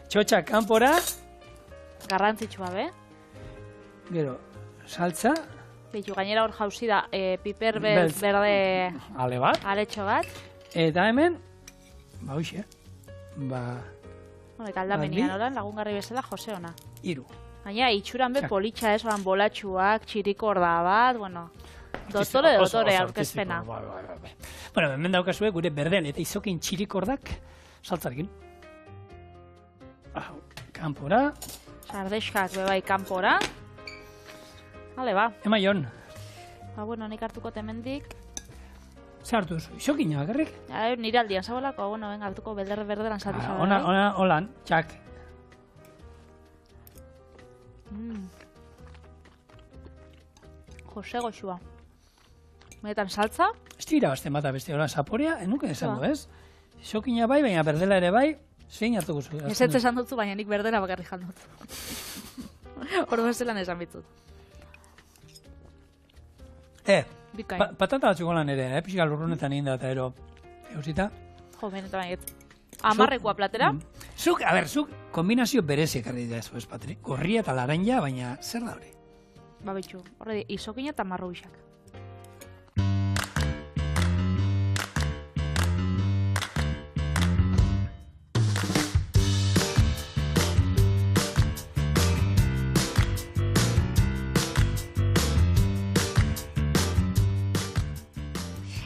Txotxak kanpora. Garrantzitsua, be? Gero, saltza. Bitu, gainera hor jauzi da, piper berde... Ale bat. Aletxo bat. Eta hemen, hoxe, Kaldamenian oran, lagungarri bezala, Jose ona. Iru. Baina, itxuran be politxa ez, bolatxuak, txirikor da bat, bueno... Dotore, aurkezpena. Bueno, hemen daukazue gure berdel eta izokin txirikordak saltzarekin. Kanpora. Sardexkak bebai kanpora. Hale, ba. Ema jon. Bueno, nik hartuko temendik. Zer hartu zu? Izokina bakarrik? Nire aldian zabolako, bueno, venga, hartuko berderan zatu zabolako. Holan, txak. Jose goxua. Menetan saltza? Ez dira bazten bata beste holan zaporea, enuken esango, ez? Izokina bai, baina berdela ere bai, zein hartuko zu? Ez esan dutzu, baina nik berdela bakarrik jandut. Orduan zelan esan bitzut. Bikain. Patata batzuk lan ere, pixka lurrunetan egin da eta ero, eusita. Jo, benetan baiet. Amarrekoa platera. Zuk kombinazio berezi ekarri da ez Patri. Gorria eta laranja, baina zer da hori? Ba, betxu, horre, izokina eta marrubixak.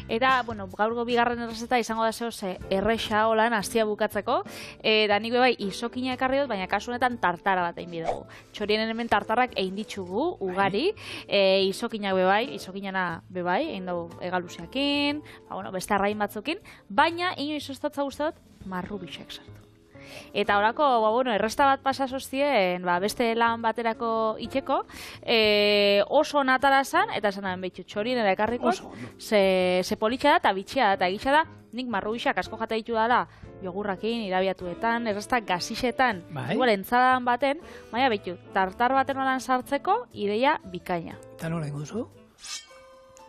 Eta, bueno, gaurgo bigarren errezeta izango da zehoz erresa holan hastia bukatzeko. Da nik bebai izokina ekarri dut, baina kasu honetan tartara bat egin bidugu. Txorienen hemen tartarrak egin ditugu, ugari. Izokinak bebai, izokinana bebai, egin dugu egaluziakin, beste arrain batzukin. Baina, inoiz ostatza guztat, marrubixak sartu. Eta horako, erresta bat pasa soztien, beste lan baterako itxeko, oso natara zan, eta esan daben behitxu txorienera ekarriko, ze politxa da eta bitxea da, eta egitxa da, nik marrubixak asko jata ditu dala, jogurrakin, irabiatuetan, erresta gazixetan, igual entzadan baten, baina behitxu, tartar baten olan sartzeko, ideia bikaina. Eta nola ingo duzu?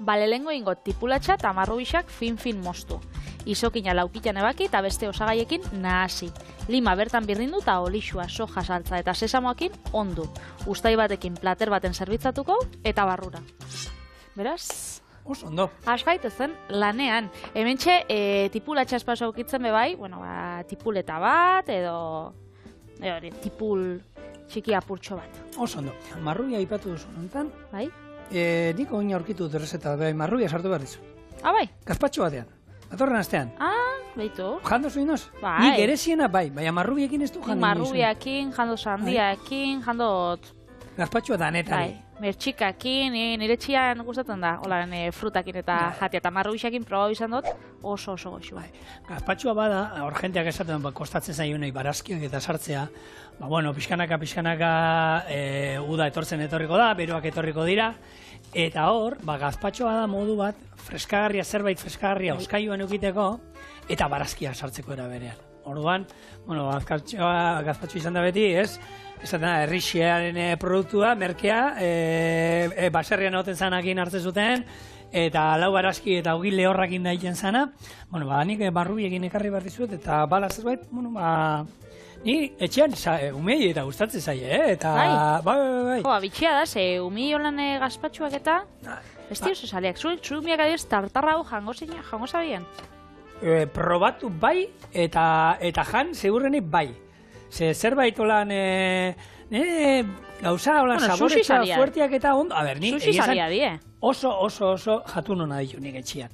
Lehengo ingo tipulatxa eta marrubixak fin mostu. Izokina laukitan ebaki eta beste osagaiekin nahasi. Lima bertan birrindu eta olixua, soja saltza eta sesamoakin ondu. Ustai batekin plater baten zerbitzatuko eta barrura. Beraz? Oso ondo. Asgaitezen lanean. Hementxe tipulatxa espaso aukitzen bebai, tipuleta bat edo tipul txiki apurtxo bat. Oso ondo. Marrubia ipatu duzu nontan. Bai? Nik oina aurkitu dut errezeta, marrubia sartu behar dizu. Bai? Gazpatxo batean. Datorren astean. Beitu. Jando zuinoz? Bai. Nik ereziena baina marrubiekin ez du jando. Marrubiakin, jando sandiakin, jando... Gazpatxoa danetari. Mertxikakin, nire txian gustatzen da, holan frutakin eta jatia, eta marrubixakin proba izan dut, oso goxu. Gazpatxoa bada, hor jenteak esaten kostatzen zaionei barazkiak eta sartzea, pixkanaka uda etorriko da, beroak etorriko dira, eta hor, gazpatxoa da modu bat, zerbait freskagarria oskailuan eukiteko, eta barazkia sartzeko era berean. Orduan, gazpatxoa izan da beti, ez? Esaten da, herrixearen produktua, merkea, baserrian egoten zanakin hartzen zuten, eta lau barazki eta hogi lehorrakin daiten zana. Nik barrubiekin ekarri behar dizuet, eta bala zerbait, ni etxean umei eta gustatzen zaie, eta... Bai. Bitxia da, ze umei holan gazpatxuak eta... Ez oso saleak, zure umiak adioz tartarra hau jango zabien? Probatu bai, eta jan, segurrenik bai. Zerbait holan, gauza holan saboretza fuertiak eta ondo. Sushi salia die. Oso jatun hona ditu nik etxian.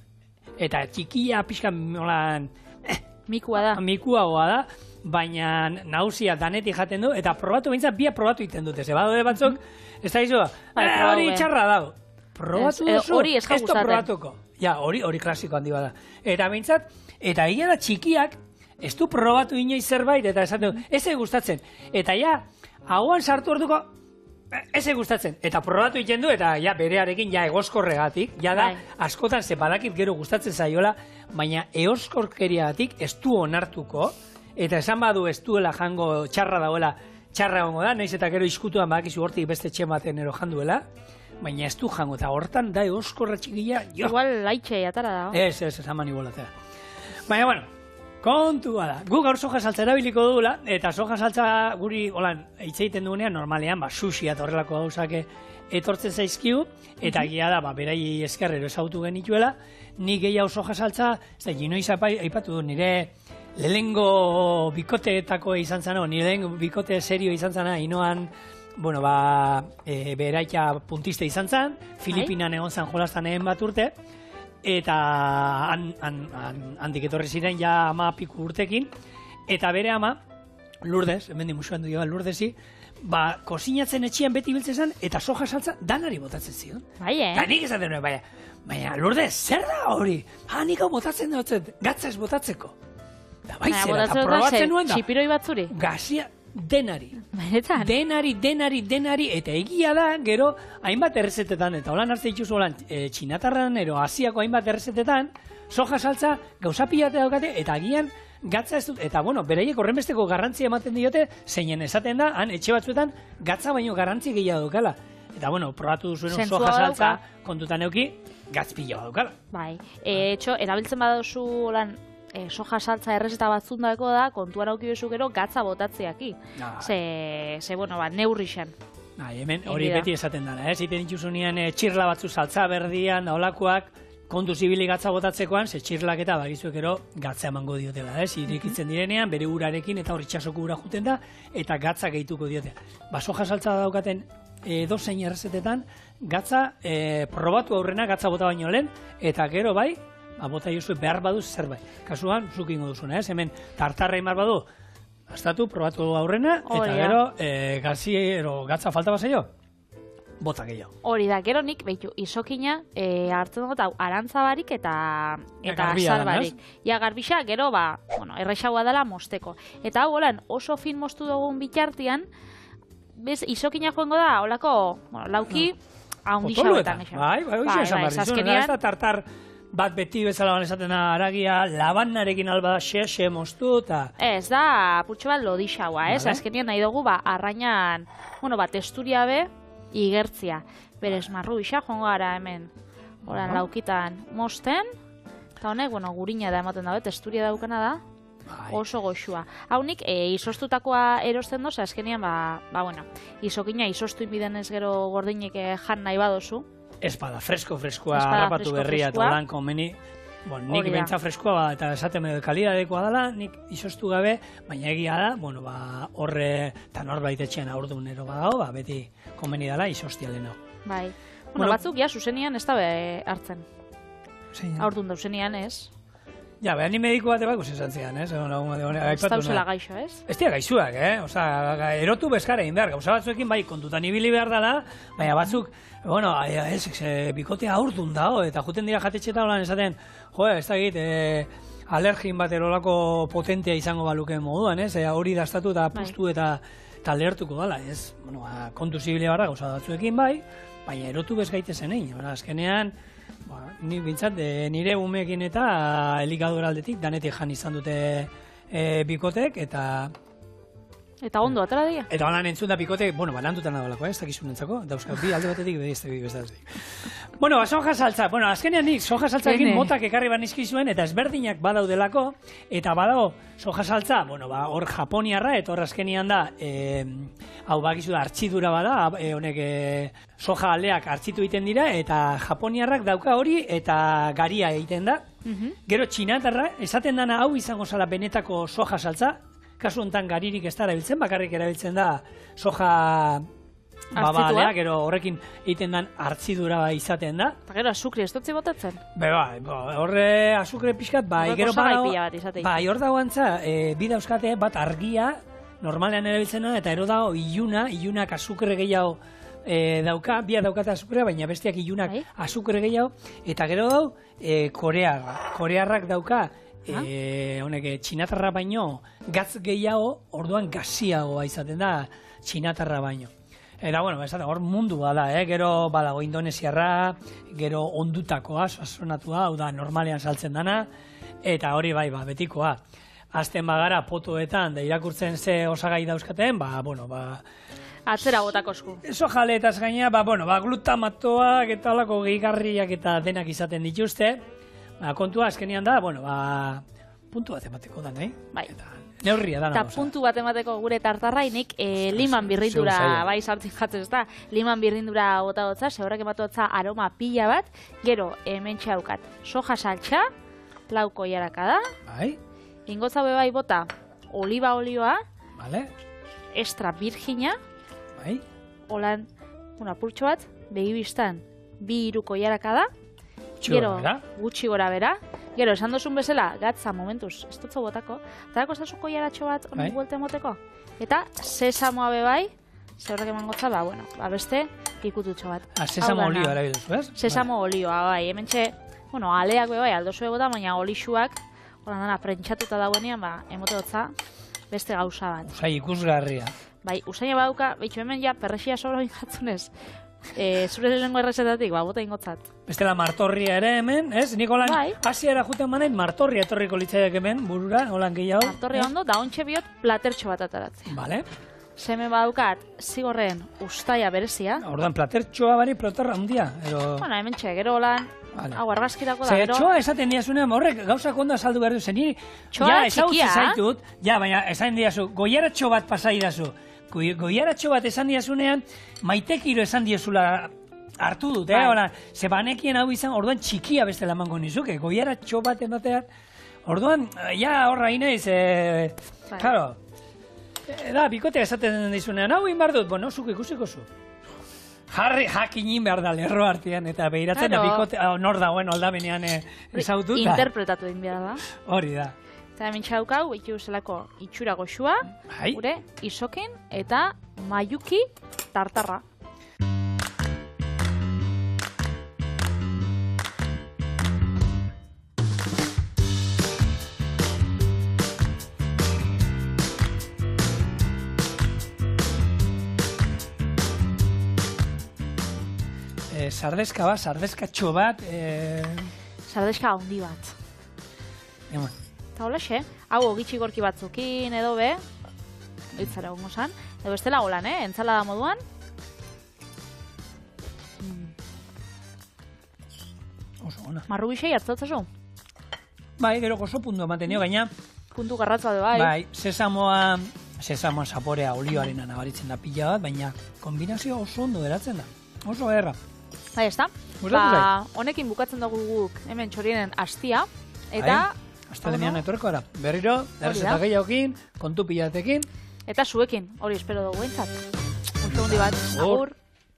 Eta txikia pixkan holan... Mikua da. Mikuagoa da, baina nauzia danetik jaten du, eta probatu behintzat bia probatu iten dute. Badaude batzuk, ez da izo, hori txarra dago. Probatu duzu, ez da probatuko. Ja, hori klasiko handi bada. Eta behintzat, eta egia da txikiak, ez du probatu inoiz zerbait, eta esaten du, ez gustatzen. Eta ja, hauan sartu orduko, ez gustatzen. Eta probatu egiten du, eta ja, berearekin ja egoskorregatik, ja da, askotan ze badakit gero gustatzen zaiola, baina egoskorkeriagatik ez du onartuko, eta esan badu ez duela jango txarra dauela, txarra gongo da, nahiz eta gero izkutuan badakizu hortik beste txematen ero janduela, baina ez du jango, eta hortan da egoskorra txikila, jo! Igual laitxe atara da. Ez, haman igualatzea. Baina, kontua da. Gu gaur soja saltza erabiliko dugula, eta soja saltza guri, hitzeiten dugunean, normalean, sushi eta horrelako gauzak etortzen zaizkiu, eta egia da, berai eskerrero ezautu genituela, nik gehiago soja saltza, ez da, ginoiz aipatu du, nire lehengo bikoteetako izan zana, nire lehengo bikote serio izan zana, inoan, beraika puntiste izan zan, Filipinan egon zan jolastan egin bat urte, eta handik etorri ziren ja 10 urtekin, eta bere ama, Lourdes, hemen dimusuan du Lourdesi, kozinatzen etxian beti biltzen zen, eta soja saltza danari botatzen zion. Eta nik esaten nuen, baina Lourdes, zer da hori? Nik hau botatzen dut, gatzaz botatzeko. Eta baizera, eta probatzen nuen da. Txipiroi batzuri? Gazia, denari. Benetan? Denari, eta egia da, gero, hainbat errezetetan, eta holan hartzen dituzu holan, txinatarran, asiako hainbat errezetetan, soja saltza gauza pilate daukate, eta agian gatza ez dut, eta bueno, beraiek horrenbesteko garrantzia ematen diote, zeinen esaten da, han etxe batzuetan gatza baino garrantzi gehiago daukala. Eta bueno, probatu duzuen soja saltza, kontutan euki, gatz pila daukala. Bai, erabiltzen baduzu lan soja saltza errezeta batzundako da, kontuan auki bezu gero gatza botatzeaki. Bueno, neurri xan. Hemen hori beti esaten dara, ziten dituzunean txirla batzu saltza berdian, olakoak, kontu zibili gatza botatzekoan, ze txirlak eta bagizuek ero gatza emango diotela, irekitzen direnean, bere urarekin eta hor itxasoko ura juten da, eta gatza gehituko diote. Soja saltza daukaten dozein errezetetan, gatza probatu aurrena gatza bota baino lehen, eta gero bai, bota jozu behar baduz zerbait. Kasuan, zuk ingo duzuna, hemen tartarra imar badu, astatu, probatu aurrena, eta gero gatza falta bazaio, bota gehiago. Hori da, gero nik, behitu, izokina hartzen dut, arantzabarik eta salbarik. Ja, garbixa, gero, errexagoa dela mosteko. Eta hau, oso fin mostu dugun bitartian, bez, izokina joango da, holako, lauki, haundixagoetan. Bai, esan behar dizun, ez da tartar bat beti bezala esaten da aragia, labannarekin alba xe moztu, eta... Ez da, putxo bat lodixagoa, ez? Azkenean nahi dugu, arrainan, testuria be, igertzia. Berez, marru bisa, joango gara hemen, laukitan mosten, eta honek, gurina da ematen dago, testuria daukana da, oso goxua. Hau nik, izostutakoa erosten doz, azkenean, izokina izostu inbiden ez gero gordinek jan nahi badozu. Espada, freskoa harrapatu berria eta holan komeni. Nik bentsa freskoa eta esaten medio kalidadekoa dela, nik izostu gabe, baina egia da, horre eta norbait etxean aurdunero badago, beti komeni dela izostia leheno. Bai. Batzuk, zuzenian ez da hartzen. Aurdun dauzenian ez. Ja, ni mediko bat ebak usen zantzian, ez? Ez dauzela gaixo, ez? Ez dira gaixoak, erotu bezkara egin behar, gauza batzuekin bai kontutan ibili behar dela, baina batzuk, bikotea aurdun dago, eta juten dira jatetxeta holan esaten, ez da egit, alergin bat erolako potentea izango baluken moduan, ez? Hori daztatu eta puztu eta lehertuko dela, ez? Kontu zibili behar da, gauza batzuekin bai, baina erotu bez gaitezen egin, azkenean, nik bintzat, nire umeekin eta elikadura aldetik, danetik jan izan dute bikotek, eta ondo, atara dira? Eta holan entzun da bikotek, landutan adolako, ez dakizun entzako, dauzka, bi alde batetik, beste bi bestatik. Soja saltza, azkenean nik, soja saltza egin motak ekarri banizkizuen, eta ezberdinak badaudelako, eta badago, soja saltza, hor japoniarra, eta hor azkenean da, hau bakizu da, hartzidura bada, honek soja aldeak hartzitu egiten dira, eta japoniarrak dauka hori, eta garia egiten da. Gero txinatarra, esaten dana hau izango zala benetako soja saltza, kasu honetan garirik ez da erabiltzen, bakarrik erabiltzen da soja babalea, gero horrekin egiten den hartzidura izaten da. Eta gero azukri ez dutzi botatzen? Horre azukre pixkat, gero hor dago antza, bi dauzkate bat argia, normalean erabiltzen da, eta ero dago ilunak azukre gehiago dauka, bia daukata azukrea, baina bestiak ilunak azukre gehiago, eta gero dau korearrak dauka, honek txinatarra baino gatz gehiago, orduan gaziagoa izaten da txinatarra baino. Eta, hor mundu bada, gero badago indonesiarra, gero ondutakoa, sasonatua, hau da normalean saltzen dana, eta hori betikoa. Azten bagara potoetan, da irakurtzen ze osagai dauzkaten, atzera botako esku. Sojaletaz gaina, glutamatoak eta olako gehigarriak eta denak izaten dituzte. Kontua azkenean da, puntu bat emateko da, nahi? Bai. Neurria da, eta puntu bat emateko gure tartarrainik, liman birrindura, bai sartzen jatzen ez da, liman birrindura bota dutza, horrek ematu dutza aroma pila bat, gero hemen txaukat soja saltxa, lauko jaraka da, bai. Ingotza bai bota oliba olioa, vale. Extra virgina, bai. Holan, apurtxo bat, begibistan, 2-3 jaraka da, gero, gutxi gora bera. Gero, esan dozun bezala, gatza momentuz, ez dutzo botako. Eta dako ez da jaratxo bat honik buelte moteko. Eta sesamoa bebai, zeurrak eman gotza, beste ikututxo bat. Sesamo olioa erabilduzu, ez? Sesamo olioa, bai. Hemen txe, aleak bebai, aldozu egota, baina olixuak, horan dana, prentxatuta dauenean, emote gotza, beste gauza bat. Usai ikusgarria. Bai, usaina badauka, behitxu hemen ja, perrexia sobra binkatzunez. Zure lehenengo errezetatik, bota ingotzat. Bestela martorria ere hemen, ez? Nik holan Bai. hasiera juten manait martorria etorriko litzaiak hemen, burura, holan gehiago. Martorria ondo, da ontxe biot platertxo bat ataratzen. Vale. Seme badaukat, zigorren ustaia berezia. Orduan, platertxoa bari ploterra handia, ero... Bueno, hemen txe, gero holan, Vale. hau argazkirako da, Ze, gero... txoa esaten diazunean, horrek gauzak ondo azaldu behar du zen, niri... Txoa Ja, ezagutzi txikia. zaitut, ja, baina esan diazu, goiaratxo bat pasaidazu. Goiaratxo bat esan diazunean, maitekiro esan diozula hartu dut, Bai. Hola, ze banekien hau izan, orduan txikia bestela emango nizuke, goiaratxo bat ematean, orduan, ja, horra inaiz, Bai. claro, da, bikotea esaten dizunean, hau inbar dut, bueno, zuk ikusiko zu. Jakinin behar da lerro artean, eta behiratzen da Claro. bikotea, nor dagoen aldamenean ezaututa. Interpretatu egin behar da. Hori da. Eta hemen txaukau, ikiu zelako itxura goxua, Bai. gure isokin eta maiuki tartarra. Sardeskatxo bat, Sardeska handi bat. eman. Eta holaxe, hau ogitxi gorki batzukin edo be, itzara gongo zan, edo bestela holan, entzalada moduan. Oso ona. Marrubixei hartzatzazu, Bai, gero gozo puntu ematen dio, gaina, puntu garratza du bai. bai, sesamoa zaporea olioarena nabaritzen da pila bat, baina kombinazio oso ondo geratzen da. Oso erra. Bai, ez da? Gustatu Honekin bukatzen dugu guk hemen txorienen astia, eta... Astelenean etorko gara. Berriro, da. errezeta gehiagokin, kontu pilatekin. Eta zuekin, hori espero dugu entzat. Unzugundi bat, Agur. agur.